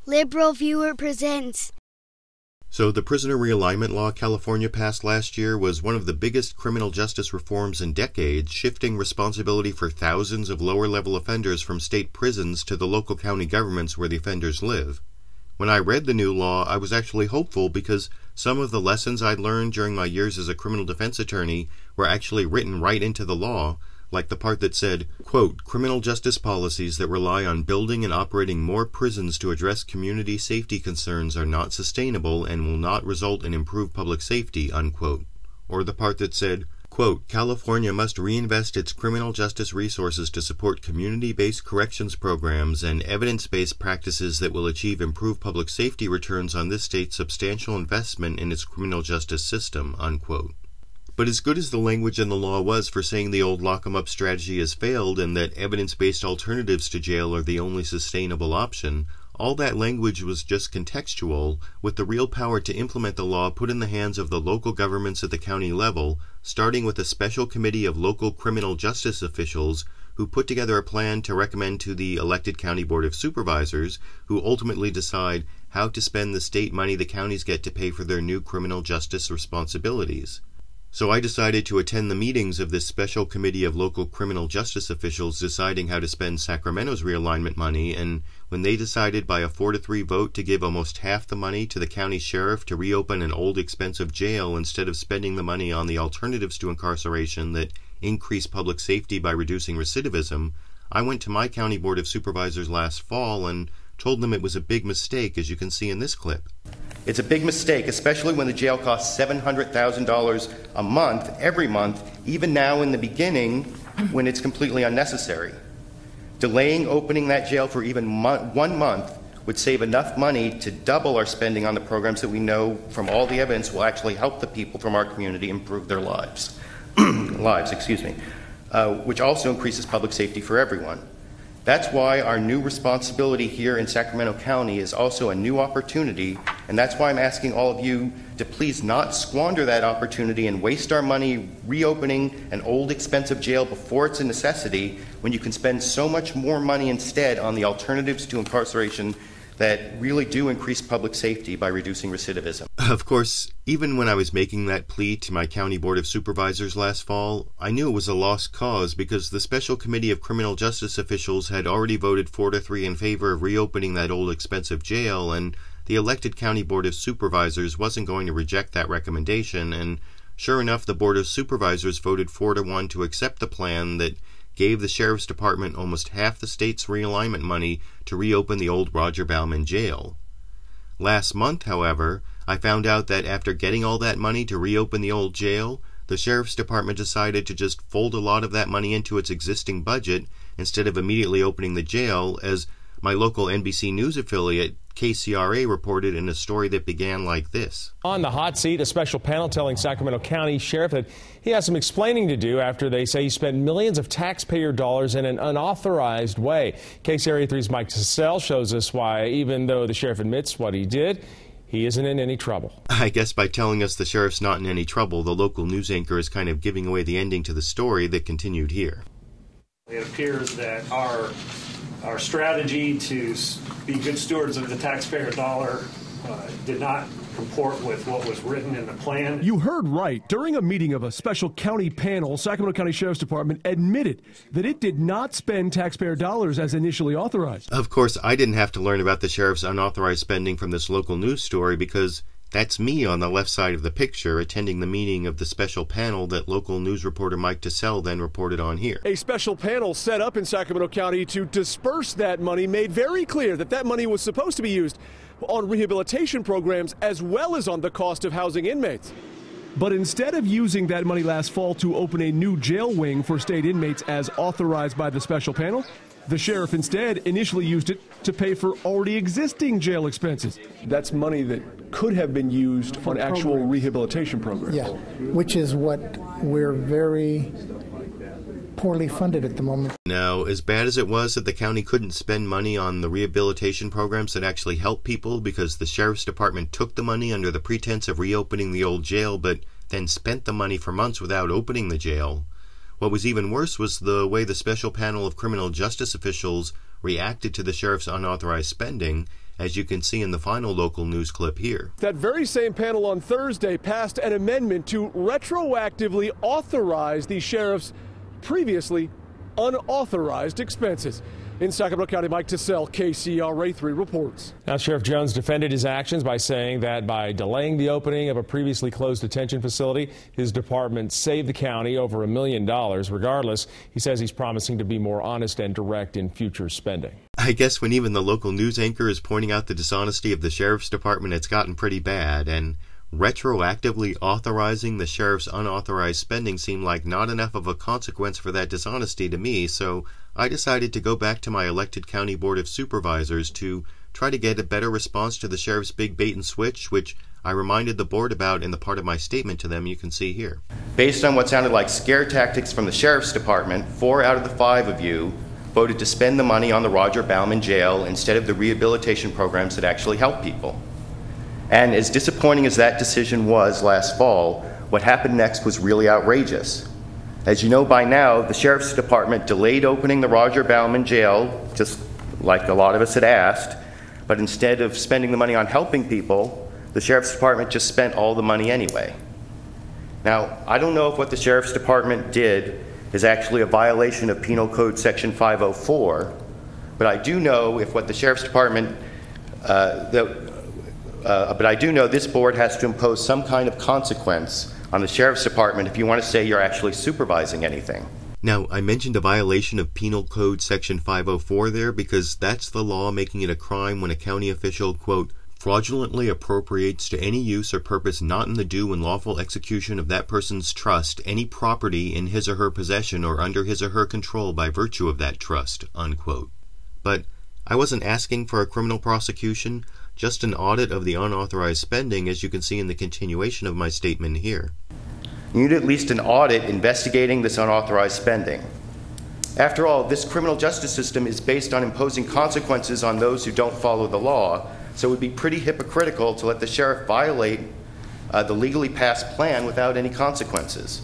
Liberal Viewer presents. So the prisoner realignment law California passed last year was one of the biggest criminal justice reforms in decades, shifting responsibility for thousands of lower-level offenders from state prisons to the local county governments where the offenders live. When I read the new law, I was actually hopeful because some of the lessons I'd learned during my years as a criminal defense attorney were actually written right into the law, like the part that said, quote, criminal justice policies that rely on building and operating more prisons to address community safety concerns are not sustainable and will not result in improved public safety, unquote. Or the part that said, quote, California must reinvest its criminal justice resources to support community-based corrections programs and evidence-based practices that will achieve improved public safety returns on this state's substantial investment in its criminal justice system, unquote. But as good as the language in the law was for saying the old lock-'em-up strategy has failed and that evidence-based alternatives to jail are the only sustainable option, all that language was just contextual, with the real power to implement the law put in the hands of the local governments at the county level, starting with a special committee of local criminal justice officials who put together a plan to recommend to the elected county board of supervisors, who ultimately decide how to spend the state money the counties get to pay for their new criminal justice responsibilities. So I decided to attend the meetings of this special committee of local criminal justice officials deciding how to spend Sacramento's realignment money, and when they decided by a 4-3 vote to give almost half the money to the county sheriff to reopen an old expensive jail instead of spending the money on the alternatives to incarceration that increase public safety by reducing recidivism, I went to my county board of supervisors last fall and told them it was a big mistake, as you can see in this clip. It's a big mistake, especially when the jail costs $700,000 a month, every month, even now in the beginning when it's completely unnecessary. Delaying opening that jail for even 1 month would save enough money to double our spending on the programs that we know from all the evidence will actually help the people from our community improve their lives, which also increases public safety for everyone. That's why our new responsibility here in Sacramento County is also a new opportunity, and that's why I'm asking all of you to please not squander that opportunity and waste our money reopening an old expensive jail before it's a necessity when you can spend so much more money instead on the alternatives to incarceration that really do increase public safety by reducing recidivism. Of course, even when I was making that plea to my county board of supervisors last fall, I knew it was a lost cause because the special committee of criminal justice officials had already voted 4-3 in favor of reopening that old expensive jail, and the elected county board of supervisors wasn't going to reject that recommendation, and sure enough, the board of supervisors voted 4-1 to accept the plan that gave the sheriff's department almost half the state's realignment money to reopen the old Roger Bauman jail. Last month, however, I found out that after getting all that money to reopen the old jail, the sheriff's department decided to just fold a lot of that money into its existing budget instead of immediately opening the jail, as my local NBC News affiliate, KCRA, reported in a story that began like this. On the hot seat, a special panel telling Sacramento County Sheriff that he has some explaining to do after they say he spent millions of taxpayer dollars in an unauthorized way. KCRA 3's Mike Cassell shows us why, even though the sheriff admits what he did, he isn't in any trouble. I guess by telling us the sheriff's not in any trouble, the local news anchor is kind of giving away the ending to the story that continued here. It appears that our strategy to be good stewards of the taxpayer dollar did not comport with what was written in the plan. You heard right. During a meeting of a special county panel, Sacramento County Sheriff's Department admitted that it did not spend taxpayer dollars as initially authorized. Of course, I didn't have to learn about the sheriff's unauthorized spending from this local news story because that's me on the left side of the picture attending the meeting of the special panel that local news reporter Mike Cassell then reported on here. A special panel set up in Sacramento County to disperse that money made very clear that that money was supposed to be used on rehabilitation programs as well as on the cost of housing inmates. But instead of using that money last fall to open a new jail wing for state inmates as authorized by the special panel, the sheriff instead initially used it to pay for already existing jail expenses. That's money that could have been used on actual rehabilitation programs. Yeah, which is what we're very poorly funded at the moment. Now, as bad as it was that the county couldn't spend money on the rehabilitation programs that actually help people because the sheriff's department took the money under the pretense of reopening the old jail but then spent the money for months without opening the jail, what was even worse was the way the special panel of criminal justice officials reacted to the sheriff's unauthorized spending, as you can see in the final local news clip here. That very same panel on Thursday passed an amendment to retroactively authorize the sheriff's previously unauthorized expenses. In Sacramento County, Mike Tassell, KCRA3 reports. Now, Sheriff Jones defended his actions by saying that by delaying the opening of a previously closed detention facility, his department saved the county over $1 million. Regardless, he says he's promising to be more honest and direct in future spending. I guess when even the local news anchor is pointing out the dishonesty of the sheriff's department, it's gotten pretty bad, and retroactively authorizing the sheriff's unauthorized spending seemed like not enough of a consequence for that dishonesty to me, so I decided to go back to my elected county board of supervisors to try to get a better response to the sheriff's big bait and switch, which I reminded the board about in the part of my statement to them you can see here. Based on what sounded like scare tactics from the sheriff's department, 4 out of the 5 of you voted to spend the money on the Roger Bauman jail instead of the rehabilitation programs that actually help people. And as disappointing as that decision was last fall, what happened next was really outrageous. As you know by now, the Sheriff's Department delayed opening the Roger Bauman jail, just like a lot of us had asked, but instead of spending the money on helping people, the Sheriff's Department just spent all the money anyway. Now, I don't know if what the Sheriff's Department did is actually a violation of Penal Code Section 504, but I do know if what the Sheriff's Department but I do know this board has to impose some kind of consequence on the Sheriff's Department if you want to say you're actually supervising anything. Now, I mentioned a violation of Penal Code Section 504 there because that's the law making it a crime when a county official, quote, fraudulently appropriates to any use or purpose not in the due and lawful execution of that person's trust any property in his or her possession or under his or her control by virtue of that trust, unquote. But I wasn't asking for a criminal prosecution, just an audit of the unauthorized spending, as you can see in the continuation of my statement here. You need at least an audit investigating this unauthorized spending. After all, this criminal justice system is based on imposing consequences on those who don't follow the law, so it would be pretty hypocritical to let the sheriff violate the legally passed plan without any consequences.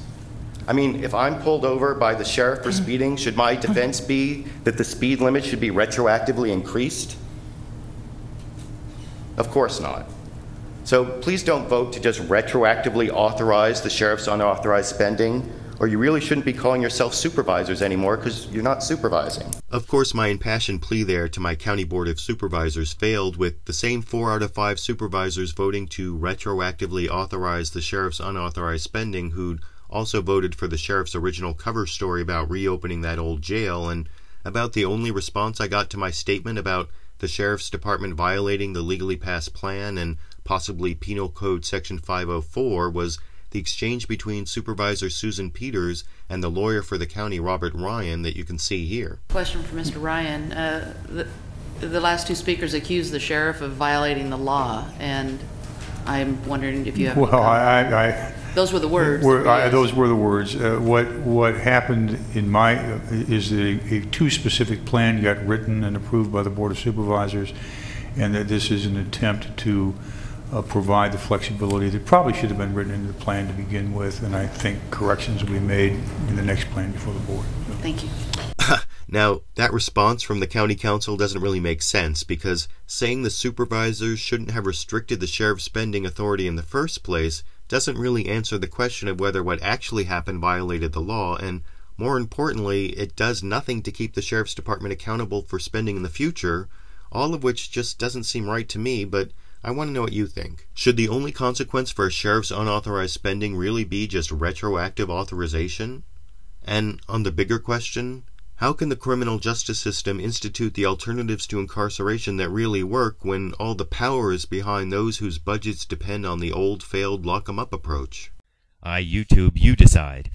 I mean, if I'm pulled over by the sheriff for speeding, should my defense be that the speed limit should be retroactively increased? Of course not. So please don't vote to just retroactively authorize the sheriff's unauthorized spending, or you really shouldn't be calling yourself supervisors anymore because you're not supervising. Of course, my impassioned plea there to my county board of supervisors failed, with the same 4 out of 5 supervisors voting to retroactively authorize the sheriff's unauthorized spending who'd also voted for the sheriff's original cover story about reopening that old jail, and about the only response I got to my statement about the Sheriff's Department violating the legally passed plan and possibly Penal Code Section 504 was the exchange between Supervisor Susan Peters and the lawyer for the county, Robert Ryan, that you can see here. Question for Mr. Ryan. The last 2 speakers accused the sheriff of violating the law, and I'm wondering if you have... Well, those were the words. Those were the words. What happened in is that a 2 specific plan got written and approved by the Board of Supervisors, and that this is an attempt to provide the flexibility that probably should have been written into the plan to begin with, and I think corrections will be made in the next plan before the board. So. Thank you. Now, that response from the county council doesn't really make sense, because saying the supervisors shouldn't have restricted the sheriff's spending authority in the first place doesn't really answer the question of whether what actually happened violated the law, and more importantly, it does nothing to keep the Sheriff's Department accountable for spending in the future, all of which just doesn't seem right to me, but I want to know what you think. Should the only consequence for a sheriff's unauthorized spending really be just retroactive authorization? And on the bigger question, how can the criminal justice system institute the alternatives to incarceration that really work when all the power is behind those whose budgets depend on the old failed lock 'em up approach? I YouTube, you decide.